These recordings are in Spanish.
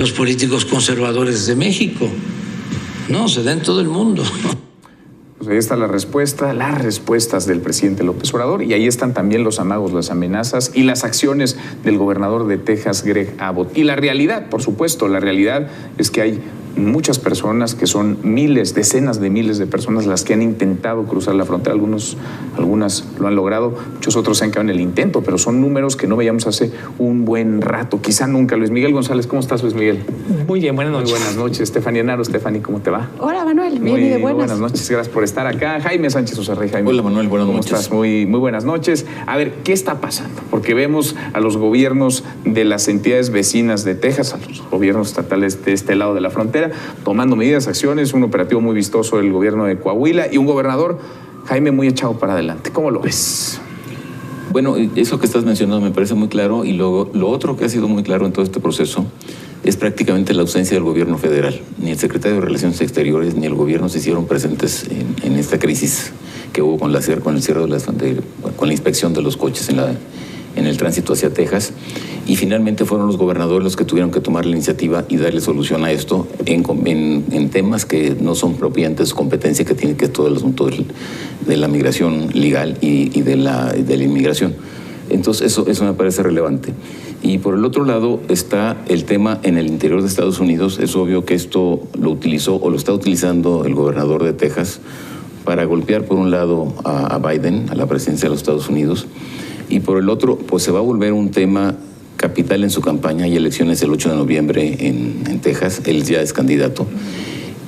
los políticos conservadores de México. No, se da en todo el mundo. Pues ahí está la respuesta, las respuestas del presidente López Obrador, y ahí están también los amagos, las amenazas y las acciones del gobernador de Texas, Greg Abbott. Y la realidad, por supuesto, la realidad es que hay muchas personas, que son miles, decenas de miles de personas las que han intentado cruzar la frontera. Algunas lo han logrado, muchos otros se han quedado en el intento, pero son números que no veíamos hace un buen rato, quizá nunca. Luis Miguel González, ¿cómo estás, Luis Miguel? Muy bien, buenas noches. Muy buenas noches. Estefanía Naro, Estefani, ¿cómo te va? Hola, Manuel, bien y de buenas. Buenas noches, gracias por estar acá. Jaime Sánchez Oserrey. Jaime. Hola, Manuel, buenas noches. ¿Cómo estás? Muy buenas noches. A ver, ¿qué está pasando? Porque vemos a los gobiernos de las entidades vecinas de Texas, a los gobiernos estatales de este lado de la frontera, tomando medidas, acciones, un operativo muy vistoso del gobierno de Coahuila y un gobernador, Jaime, muy echado para adelante. ¿Cómo lo ves? Bueno, eso que estás mencionando me parece muy claro, y luego lo otro que ha sido muy claro en todo este proceso es prácticamente la ausencia del gobierno federal. Ni el secretario de Relaciones Exteriores ni el gobierno se hicieron presentes en esta crisis que hubo con el cierre de las fronteras, con la inspección de los coches en el tránsito hacia Texas, y finalmente fueron los gobernadores los que tuvieron que tomar la iniciativa y darle solución a esto en temas que no son propiamente de su competencia, que tiene que ver todo el asunto de la migración legal y de la inmigración. Entonces eso me parece relevante. Y por el otro lado está el tema en el interior de Estados Unidos. Es obvio que esto lo utilizó o lo está utilizando el gobernador de Texas para golpear por un lado a Biden, a la presidencia de los Estados Unidos, y por el otro pues se va a volver un tema capital en su campaña. Hay elecciones el 8 de noviembre en Texas, él ya es candidato,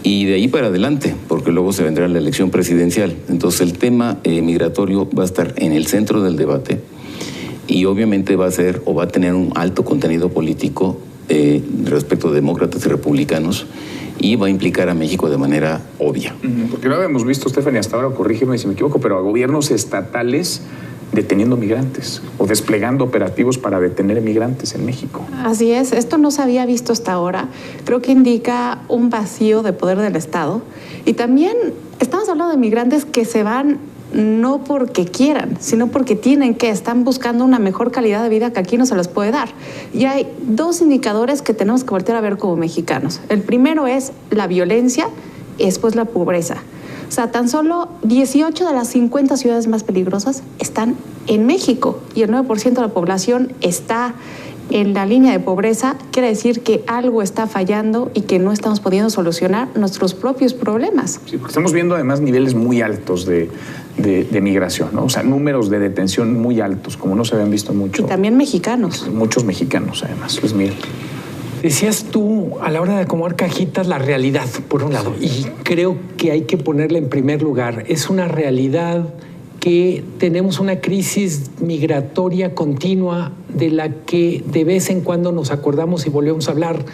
y de ahí para adelante, porque luego se vendrá la elección presidencial. Entonces el tema migratorio va a estar en el centro del debate, y obviamente va a tener un alto contenido político respecto de demócratas y republicanos, y va a implicar a México de manera obvia. Porque no habíamos visto, Stephanie, hasta ahora, corrígeme si me equivoco, pero a gobiernos estatales deteniendo migrantes o desplegando operativos para detener migrantes en México. Así es, esto no se había visto hasta ahora. Creo que indica un vacío de poder del Estado. Y también estamos hablando de migrantes que se van no porque quieran, sino porque están buscando una mejor calidad de vida que aquí no se les puede dar. Y hay dos indicadores que tenemos que voltear a ver como mexicanos. El primero es la violencia y después la pobreza. O sea, tan solo 18 de las 50 ciudades más peligrosas están en México y el 9% de la población está en la línea de pobreza. Quiere decir que algo está fallando y que no estamos pudiendo solucionar nuestros propios problemas. Sí, porque estamos viendo además niveles muy altos de migración, ¿no? O sea, números de detención muy altos, como no se habían visto mucho. Y también mexicanos. Muchos mexicanos, además. Luis Miguel. Decías tú, a la hora de acomodar cajitas, la realidad, por un lado, y creo que hay que ponerla en primer lugar. Es una realidad que tenemos una crisis migratoria continua de la que de vez en cuando nos acordamos y volvemos a hablar,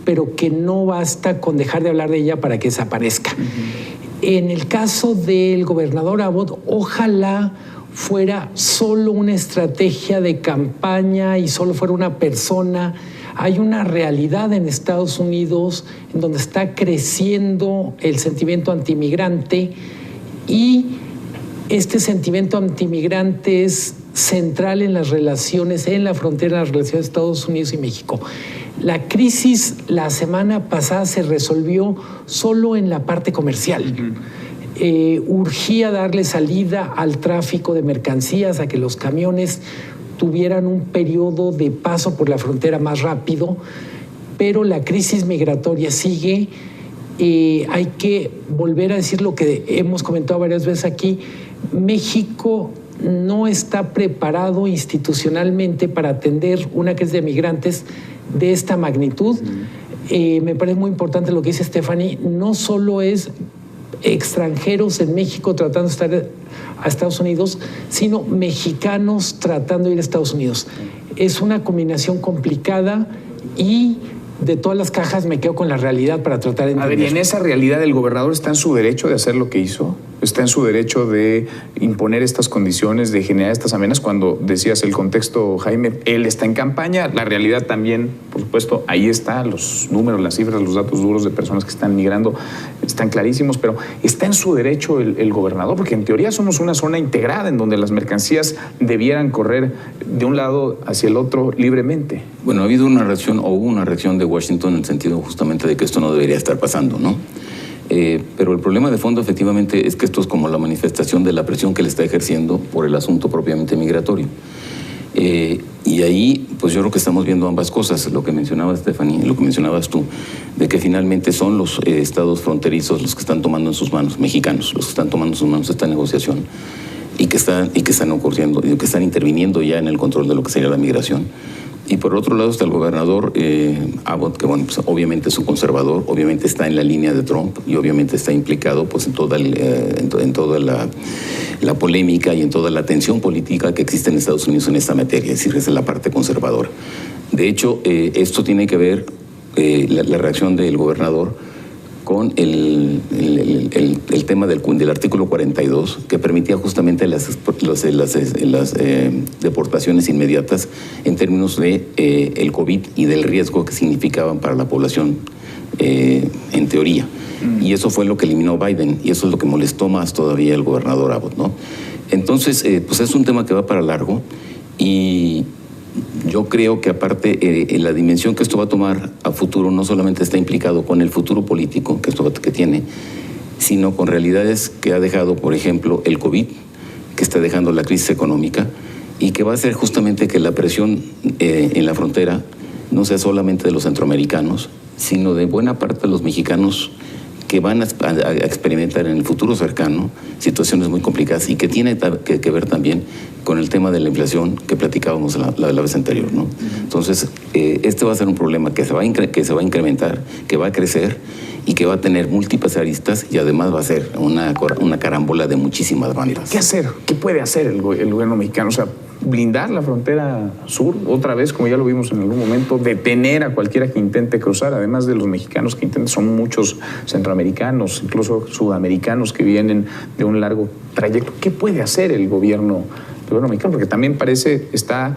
pero que no basta con dejar de hablar de ella para que desaparezca. En el caso del gobernador Abbott, ojalá fuera solo una estrategia de campaña y solo fuera una persona. Hay una realidad en Estados Unidos en donde está creciendo el sentimiento antimigrante, y este sentimiento antimigrante es central en las relaciones, en la frontera, en las relaciones de Estados Unidos y México. La crisis la semana pasada se resolvió solo en la parte comercial. Urgía darle salida al tráfico de mercancías, a que los camiones tuvieran un periodo de paso por la frontera más rápido, pero la crisis migratoria sigue. Hay que volver a decir lo que hemos comentado varias veces aquí. México no está preparado institucionalmente para atender una crisis de migrantes de esta magnitud. Me parece muy importante lo que dice Stephanie. No solo es extranjeros en México tratando de estar a Estados Unidos, sino mexicanos tratando de ir a Estados Unidos. Es una combinación complicada, y de todas las cajas me quedo con la realidad para tratar de entender. A ver, y en esa realidad el gobernador está en su derecho de hacer lo que hizo. está en su derecho de imponer estas condiciones, de generar estas amenazas. Cuando decías el contexto, Jaime, él está en campaña, la realidad también, por supuesto, ahí está, los números, las cifras, los datos duros de personas que están migrando están clarísimos, pero está en su derecho el gobernador, porque en teoría somos una zona integrada en donde las mercancías debieran correr de un lado hacia el otro libremente. Bueno, ha habido una reacción, o hubo una reacción de Washington en el sentido justamente de que esto no debería estar pasando, ¿no? Pero el problema de fondo efectivamente es que esto es como la manifestación de la presión que le está ejerciendo por el asunto propiamente migratorio. Y ahí, pues yo creo que estamos viendo ambas cosas, lo que mencionaba Stephanie, lo que mencionabas tú, de que finalmente son los estados fronterizos los que están tomando en sus manos, mexicanos, los que están tomando en sus manos esta negociación y que están ocurriendo, y que están interviniendo ya en el control de lo que sería la migración. Y por otro lado está el gobernador Abbott, que bueno, pues obviamente es un conservador, obviamente está en la línea de Trump y obviamente está implicado pues en toda la polémica y en toda la tensión política que existe en Estados Unidos en esta materia, es decir, es la parte conservadora. De hecho, esto tiene que ver, la reacción del gobernador, con el tema del artículo 42, que permitía justamente las deportaciones inmediatas en términos de el COVID y del riesgo que significaban para la población en teoría. Y eso fue lo que eliminó Biden, y eso es lo que molestó más todavía al gobernador Abbott, ¿no? Entonces, pues es un tema que va para largo, y yo creo que aparte la dimensión que esto va a tomar a futuro no solamente está implicado con el futuro político que tiene, sino con realidades que ha dejado, por ejemplo, el COVID, que está dejando la crisis económica, y que va a hacer justamente que la presión en la frontera no sea solamente de los centroamericanos, sino de buena parte de los mexicanos que van a experimentar en el futuro cercano situaciones muy complicadas y que tiene que ver también con el tema de la inflación que platicábamos la vez anterior, ¿no? Entonces, este va a ser un problema que se va a incrementar, que va a crecer y que va a tener múltiples aristas, y además va a ser una carambola de muchísimas bandas. ¿Qué hacer? ¿Qué puede hacer el gobierno mexicano? O sea, blindar la frontera sur otra vez, como ya lo vimos en algún momento, detener a cualquiera que intente cruzar, además de los mexicanos que intentan, son muchos centroamericanos, incluso sudamericanos que vienen de un largo trayecto. ¿Qué puede hacer el gobierno mexicano? Porque también parece está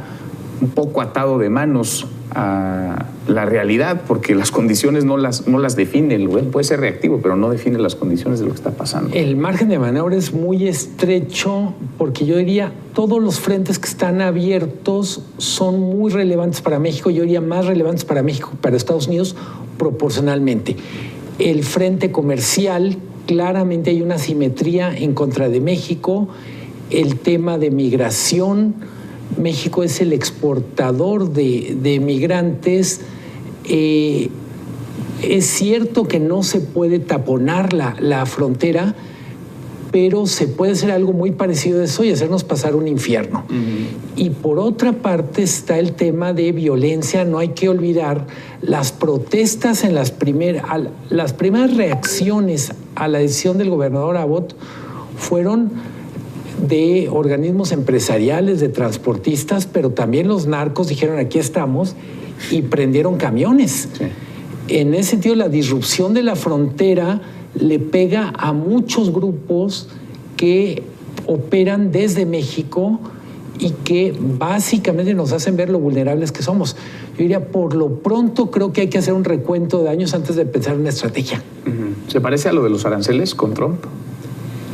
un poco atado de manos a la realidad, porque las condiciones no las define. El gobierno puede ser reactivo, pero no define las condiciones de lo que está pasando. El margen de maniobra es muy estrecho, porque yo diría todos los frentes que están abiertos son muy relevantes para México, yo diría más relevantes para México que para Estados Unidos proporcionalmente. El frente comercial, claramente hay una asimetría en contra de México. El tema de migración, México es el exportador de migrantes. Es cierto que no se puede taponar la frontera, pero se puede hacer algo muy parecido a eso y hacernos pasar un infierno. Y por otra parte está el tema de violencia. No hay que olvidar las protestas en las primeras reacciones a la decisión del gobernador Abbott fueron de organismos empresariales, de transportistas, pero también los narcos dijeron aquí estamos y prendieron camiones. Sí. En ese sentido, la disrupción de la frontera le pega a muchos grupos que operan desde México y que básicamente nos hacen ver lo vulnerables que somos. Yo diría, por lo pronto creo que hay que hacer un recuento de daños antes de pensar en una estrategia. ¿Se parece a lo de los aranceles con Trump?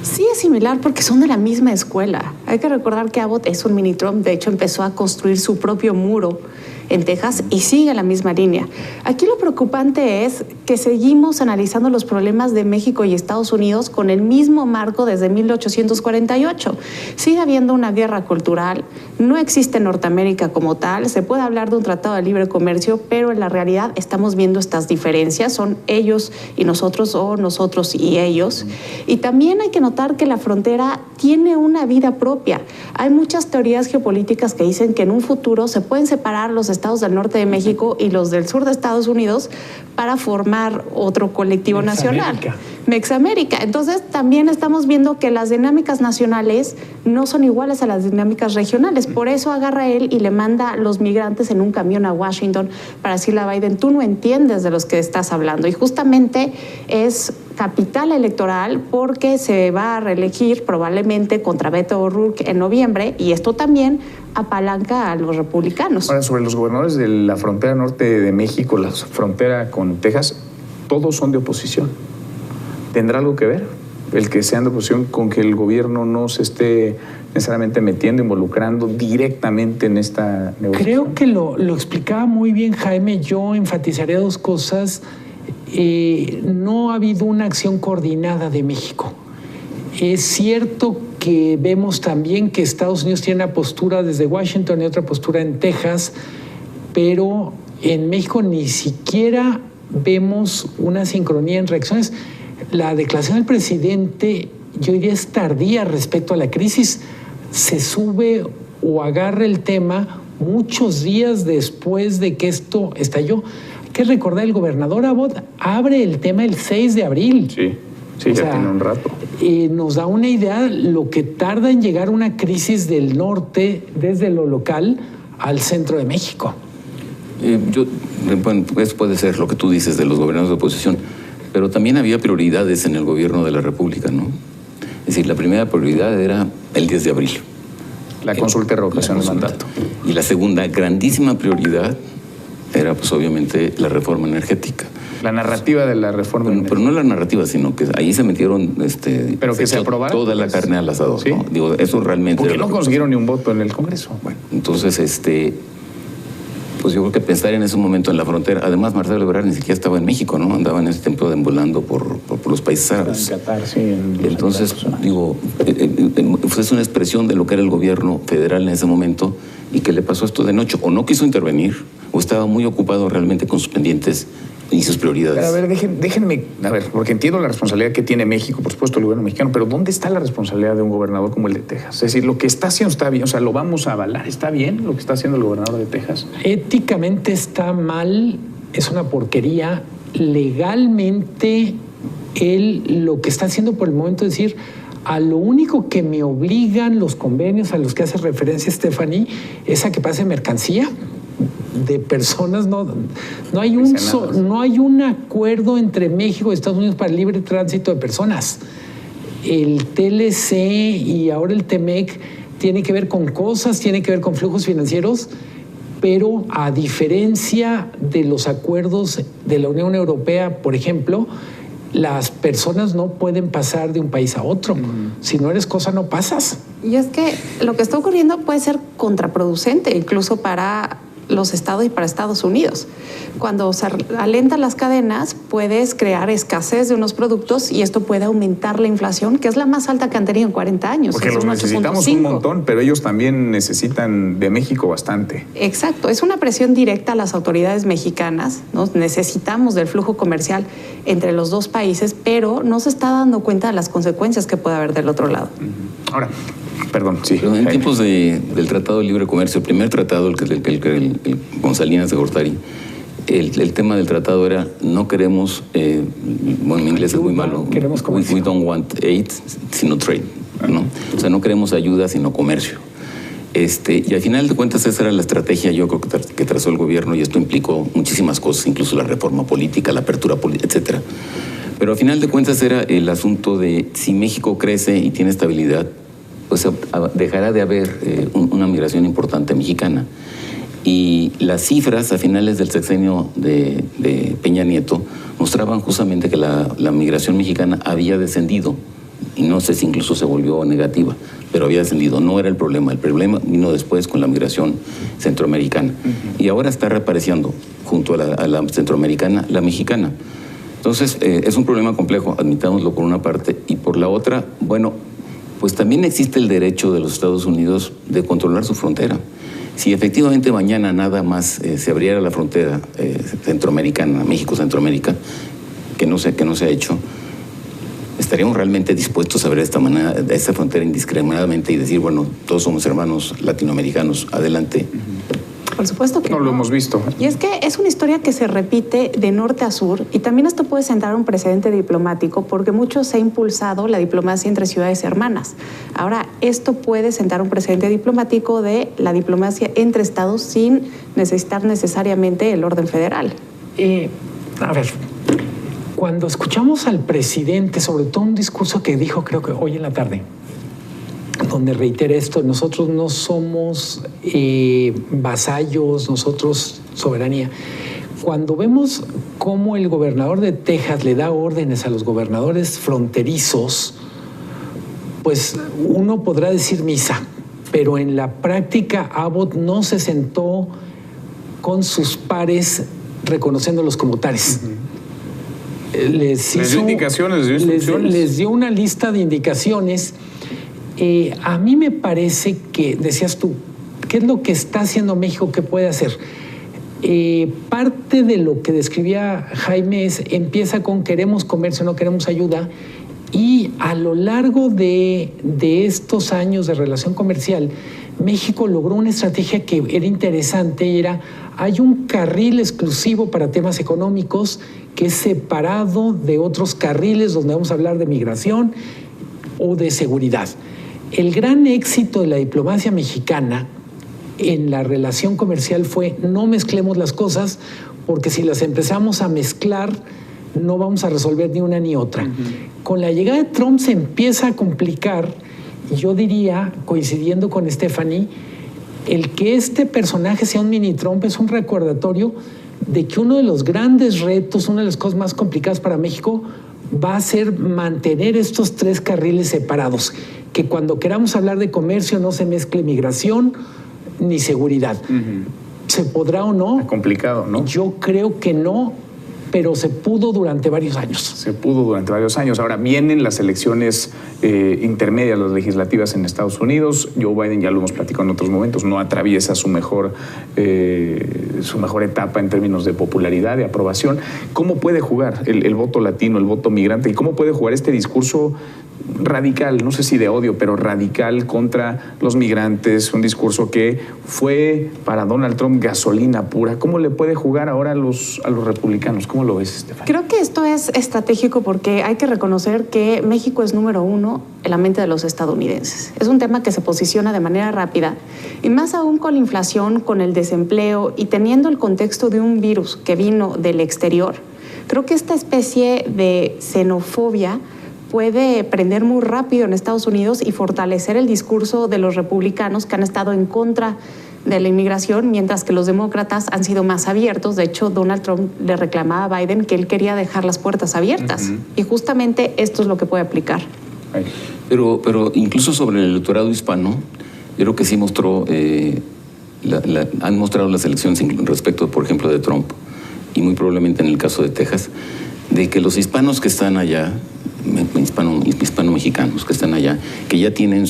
Sí, es similar porque son de la misma escuela. Hay que recordar que Abbott es un mini Trump. De hecho, empezó a construir su propio muro en Texas y sigue la misma línea. Aquí lo preocupante es que seguimos analizando los problemas de México y Estados Unidos con el mismo marco desde 1848. Sigue habiendo una guerra cultural, no existe Norteamérica como tal, se puede hablar de un tratado de libre comercio, pero en la realidad estamos viendo estas diferencias, son ellos y nosotros o nosotros y ellos. Y también hay que notar que la frontera tiene una vida propia. Hay muchas teorías geopolíticas que dicen que en un futuro se pueden separar los estados del norte de México y los del sur de Estados Unidos para formar otro colectivo nacional. Mexamérica. Entonces, también estamos viendo que las dinámicas nacionales no son iguales a las dinámicas regionales. Por eso agarra él y le manda a los migrantes en un camión a Washington para decirle a Biden, tú no entiendes de los que estás hablando. Y justamente es capital electoral porque se va a reelegir probablemente contra Beto O'Rourke en noviembre y esto también apalanca a los republicanos. Ahora, sobre los gobernadores de la frontera norte de México, la frontera con Texas, todos son de oposición. ¿Tendrá algo que ver el que sean de oposición con que el gobierno no se esté necesariamente metiendo, involucrando directamente en esta negociación? Creo que lo explicaba muy bien Jaime. Yo enfatizaría dos cosas. No ha habido una acción coordinada de México. Es cierto que vemos también que Estados Unidos tiene una postura desde Washington y otra postura en Texas, pero en México ni siquiera vemos una sincronía en reacciones. La declaración del presidente, yo diría, es tardía respecto a la crisis. Se sube o agarra el tema muchos días después de que esto estalló. Hay que recordar, el gobernador Abbott abre el tema el 6 de abril. Sí, ya tiene un rato. Nos da una idea lo que tarda en llegar una crisis del norte desde lo local al centro de México. Bueno, eso puede ser lo que tú dices de los gobernadores de oposición, pero también había prioridades en el gobierno de la República, ¿no? Es decir, la primera prioridad era el 10 de abril. La consulta de revocación del mandato. Y la segunda grandísima prioridad era, pues, obviamente, la reforma energética. La narrativa de la reforma energética. Pero no la narrativa, sino que ahí se metieron pero que se aprobara toda la carne al asador, ¿sí? ¿No? Digo, eso realmente... Porque no consiguieron ni un voto en el Congreso. Bueno, entonces, pues yo creo que pensar en ese momento en la frontera, además Marcelo Ebrard ni siquiera estaba en México, ¿no? Andaba en ese tiempo deambulando por los países árabes. En Qatar, sí. Entonces, digo, pues es una expresión de lo que era el gobierno federal en ese momento y que le pasó esto de noche. O no quiso intervenir, o estaba muy ocupado realmente con sus pendientes y sus prioridades. Pero a ver, déjenme, porque entiendo la responsabilidad que tiene México, por supuesto, el gobierno mexicano, pero ¿dónde está la responsabilidad de un gobernador como el de Texas? Es decir, lo que está haciendo está bien, o sea, ¿lo vamos a avalar? ¿Está bien lo que está haciendo el gobernador de Texas? Éticamente está mal, es una porquería. Legalmente, él lo que está haciendo por el momento es decir, a lo único que me obligan los convenios a los que hace referencia Stephanie es a que pase mercancía de personas. No hay un acuerdo entre México y Estados Unidos para el libre tránsito de personas. El TLC y ahora el TEMEC tiene que ver con cosas, tiene que ver con flujos financieros, pero a diferencia de los acuerdos de la Unión Europea, por ejemplo, las personas no pueden pasar de un país a otro. Si no eres cosa, no pasas. Y es que lo que está ocurriendo puede ser contraproducente, incluso para los estados y para Estados Unidos. Cuando se alentan las cadenas, puedes crear escasez de unos productos y esto puede aumentar la inflación, que es la más alta que han tenido en 40 años. Porque los necesitamos un montón, pero ellos también necesitan de México bastante. Exacto, es una presión directa a las autoridades mexicanas, ¿no? Necesitamos del flujo comercial entre los dos países, pero no se está dando cuenta de las consecuencias que puede haber del otro lado. Ahora, perdón, sí. Pero en tiempos del Tratado de Libre Comercio, el primer tratado, el con Salinas de Gortari, el tema del tratado era no queremos, bueno, mi inglés es muy malo, we don't want aid, sino trade, ¿no? O sea, no queremos ayuda, sino comercio. Y al final de cuentas esa era la estrategia, yo creo que trazó el gobierno, y esto implicó muchísimas cosas, incluso la reforma política, la apertura política, etcétera. Pero al final de cuentas era el asunto de si México crece y tiene estabilidad, pues dejará de haber una migración importante mexicana. Y las cifras a finales del sexenio de Peña Nieto mostraban justamente que la migración mexicana había descendido, y no sé si incluso se volvió negativa, pero había descendido. No era el problema vino después con la migración centroamericana. Y ahora está reapareciendo junto a la centroamericana, la mexicana. Entonces, es un problema complejo, admitámoslo por una parte, y por la otra, bueno, pues también existe el derecho de los Estados Unidos de controlar su frontera. Si efectivamente mañana nada más se abriera la frontera centroamericana, México-Centroamérica, que no se ha hecho, ¿estaríamos realmente dispuestos a ver esta frontera indiscriminadamente y decir, bueno, todos somos hermanos latinoamericanos, adelante? Por supuesto que no lo hemos visto. Y es que es una historia que se repite de norte a sur y también esto puede sentar un precedente diplomático porque mucho se ha impulsado la diplomacia entre ciudades hermanas. Ahora, esto puede sentar un precedente diplomático de la diplomacia entre estados sin necesitar necesariamente el orden federal. A ver, Cuando escuchamos al presidente, sobre todo un discurso que dijo, creo que hoy en la tarde, donde reitera esto, nosotros no somos vasallos, nosotros soberanía. Cuando vemos cómo el gobernador de Texas le da órdenes a los gobernadores fronterizos, pues uno podrá decir misa, pero en la práctica Abbott no se sentó con sus pares reconociéndolos como tales. Les dio indicaciones, les dio instrucciones. Les dio una lista de indicaciones. A mí me parece que, decías tú, ¿qué es lo que está haciendo México? ¿Qué puede hacer? Parte de lo que describía Jaime empieza con queremos comercio, no queremos ayuda, y a lo largo de estos años de relación comercial, México logró una estrategia que era interesante y hay un carril exclusivo para temas económicos que es separado de otros carriles donde vamos a hablar de migración o de seguridad. El gran éxito de la diplomacia mexicana en la relación comercial fue no mezclemos las cosas, porque si las empezamos a mezclar no vamos a resolver ni una ni otra. Con la llegada de Trump se empieza a complicar, yo diría, coincidiendo con Stephanie, el que este personaje sea un mini Trump es un recordatorio de que uno de los grandes retos, una de las cosas más complicadas para México va a ser mantener estos tres carriles separados, que cuando queramos hablar de comercio no se mezcle migración ni seguridad. ¿Se podrá o no? Está complicado, ¿no? Yo creo que no, pero se pudo durante varios años. Se pudo durante varios años. Ahora vienen las elecciones intermedias, las legislativas en Estados Unidos. Joe Biden, ya lo hemos platicado en otros momentos, no atraviesa su mejor etapa en términos de popularidad, de aprobación. ¿Cómo puede jugar el voto latino, el voto migrante? ¿Y cómo puede jugar este discurso radical, no sé si de odio, pero radical contra los migrantes? Un discurso que fue para Donald Trump gasolina pura. ¿Cómo le puede jugar ahora a los republicanos? ¿Cómo lo ves, Stephanie? Creo que esto es estratégico porque hay que reconocer que México es número uno en la mente de los estadounidenses. Es un tema que se posiciona de manera rápida y más aún con la inflación, con el desempleo y teniendo el contexto de un virus que vino del exterior. Creo que esta especie de xenofobia puede prender muy rápido en Estados Unidos y fortalecer el discurso de los republicanos que han estado en contra de la inmigración, mientras que los demócratas han sido más abiertos. De hecho, Donald Trump le reclamaba a Biden que él quería dejar las puertas abiertas. Y justamente esto es lo que puede aplicar. Pero incluso sobre el electorado hispano, yo creo que sí mostró, han mostrado las elecciones respecto, por ejemplo, de Trump, y muy probablemente en el caso de Texas, de que los hispanos que están allá, hispano-mexicanos que están allá, que ya tienen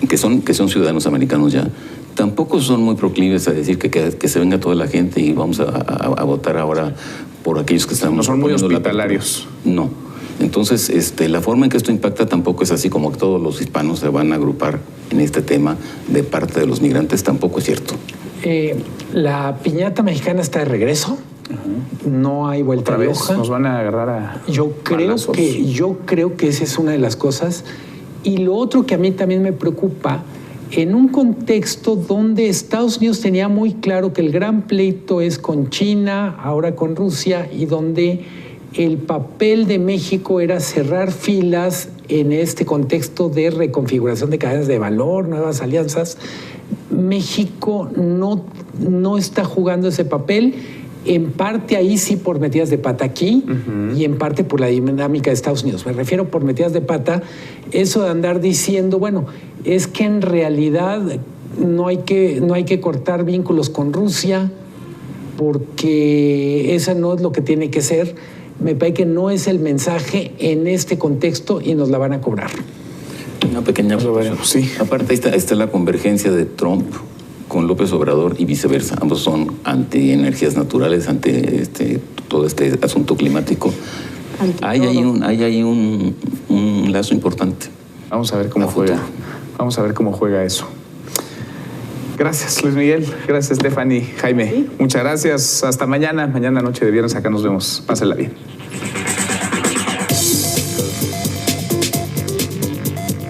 que son ciudadanos americanos ya, tampoco son muy proclives a decir que se venga toda la gente y vamos a votar ahora por aquellos que están... No son muy hospitalarios. No. Entonces, la forma en que esto impacta tampoco es así como que todos los hispanos se van a agrupar en este tema de parte de los migrantes, tampoco es cierto. La piñata mexicana está de regreso. No hay vuelta de hoja. Nos van a agarrar a yo creo que esa es una de las cosas. Y lo otro que a mí también me preocupa, en un contexto donde Estados Unidos tenía muy claro que el gran pleito es con China, ahora con Rusia, y donde el papel de México era cerrar filas en este contexto de reconfiguración de cadenas de valor, nuevas alianzas. México no está jugando ese papel. En parte ahí sí por metidas de pata aquí y en parte por la dinámica de Estados Unidos. Me refiero por metidas de pata, eso de andar diciendo, bueno, es que en realidad no hay que cortar vínculos con Rusia porque eso no es lo que tiene que ser. Me parece que no es el mensaje en este contexto y nos la van a cobrar. Una pequeña observación. Sí. Aparte está la convergencia de Trump con López Obrador y viceversa. Ambos son anti energías naturales, ante todo este asunto climático. Hay ahí un lazo importante. Vamos a ver cómo juega. Vamos a ver cómo juega eso. Gracias, Luis Miguel. Gracias, Stephanie. Jaime, muchas gracias. Hasta mañana. Mañana noche de viernes acá nos vemos. Pásenla bien.